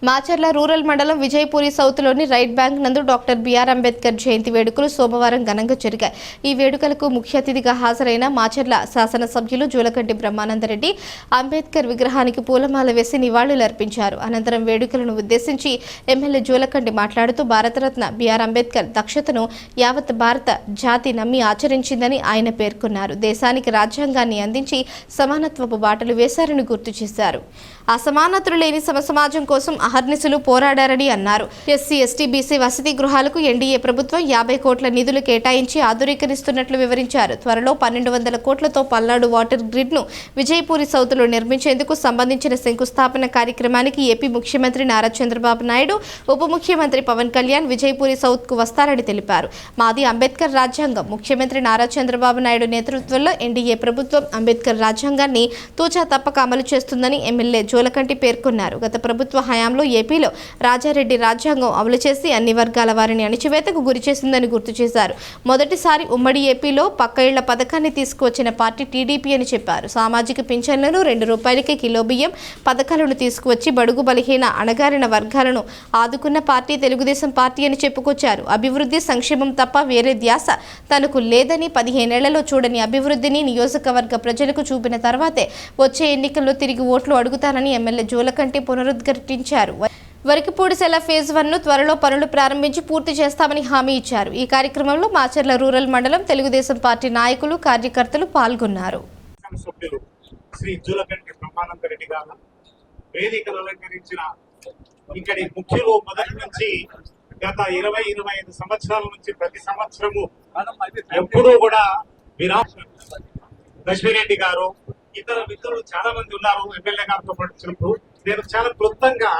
Macherla rural మండలం Vijayapuri సౌత్లోని right bank నందు doctor BR Ambedkar జయంతి వేడుకలు సోమవారం ఘనంగా జరిగాయి. ఈ వేడుకలకు ముఖ్య అతిథిగా హాజరైన మాచర్ల శాసనసభ్యులు జూలకంటి బ్రహ్మానందరెడ్డి అంబేద్కర్ విగ్రహానికి పూలమాల వేసి నివాళులర్పించారు. అనంతరం వేడుకలను ఉద్దేశించి ఎమ్మెల్యే జూలకంటి మాట్లాడుతూ భారతరత్న బిఆర్ అంబేద్కర్ దక్షతను యావత్ భారత జాతి నమ్మి ఆచరించిందని ఆయన పేర్కొన్నారు. దేశానికి రాజ్యాంగాన్ని అందించి సమానత్వపు బాటలు వేశారని గుర్తు చేశారు. అసమానతలు లేని సమాజం కోసం అహర్నిశలు పోరాడారని అన్నారు. ఎస్సీ, ఎస్టీ, బీసీ వసతి గృహాలకు ఎన్డీఏ ప్రభుత్వం 50 కోట్ల నిధులు కేటాయించి ఆధునీకరిస్తున్నట్లు వివరించారు. త్వరలో 1200 కోట్లతో పల్నాడు వాటర్ గ్రిడ్ ను విజయపూరి సౌత్ లో నిర్మించేందుకు సంబంధించిన శంకుస్థాపన కార్యక్రమానికి ఏపీ ముఖ్యమంత్రి నారా చంద్రబాబు నాయుడు, ఉప ముఖ్యమంత్రి పవన్ కళ్యాణ్ విజయపూరి సౌత్ కు వస్తారని తెలిపారు. మాది అంబేద్కర్ రాజ్యాంగం. ముఖ్యమంత్రి నారా చంద్రబాబు నాయుడు నేతృత్వంలో ఎన్డీఏ ప్రభుత్వం అంబేద్కర్ రాజ్యాంగాన్ని తూచా తప్పక అమలు చేస్తుందని ఎమ్మెల్యే జూలకంటి పేర్కొన్నారు. గత ప్రభుత్వ హయాంలో ఏపీలో రాజారెడ్డి రాజ్యాంగం అమలు చేసి అన్ని వర్గాల వారిని అణిచివేతకు గురిచేసిందని గుర్తు చేశారు. మొదటిసారి ఉమ్మడి ఏపీలో పక్క ఇళ్ల పథకాన్ని తీసుకువచ్చిన పార్టీ టీడీపీ అని చెప్పారు. సామాజిక పింఛన్లను ₹2 కిలో బియ్యం పథకాలను తీసుకువచ్చి బడుగు బలహీన అణగారిన వర్గాలను ఆదుకున్న పార్టీ తెలుగుదేశం పార్టీ అని చెప్పుకొచ్చారు. అభివృద్ధి, సంక్షేమం తప్ప వేరే ధ్యాస తనకు లేదని, 15 ఏళ్లలో చూడని అభివృద్ధిని నియోజకవర్గ ప్రజలకు చూపిన తర్వాతే వచ్చే ఎన్నికల్లో తిరిగి ఓట్లు అడుగుతారని ఎమ్మెల్యే జూలకంటి పునరుద్ఘాటించారు. వరికిపూడిసెల ఫేజ్ 1 ను త్వరలో పనులు ప్రారంభించి పూర్తి చేస్తామని హామీ ఇచ్చారు. ఈ కార్యక్రమంలో మాచర్ల రూరల్ మండలం తెలుగుదేశం పార్టీ నాయకులు, కార్యకర్తలు పాల్గొన్నారు. శ్రీ జూలకంటి బ్రహ్మానందరెడ్డి గారు వేదికను అలంకరించిన ఇక్కడి ముఖ్యులు మొదటి నుంచి గత 20-25 సంవత్సరాల నుంచి ప్రతి సంవత్సరము ఎప్పుడూ కూడా లక్ష్మీరెడ్డి గారు, ఇతర మిత్రులు చాలా మంది ఉన్నారు. ఎమ్మెల్యే గారితో పాటు వచ్చినప్పుడు నేను చాలా క్లుప్తంగా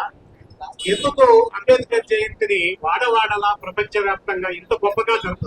ఎందుకు అంబేద్కర్ జయంతిని వాడవాడలా ప్రపంచవ్యాప్తంగా ఇంత గొప్పగా జరుగుతుంది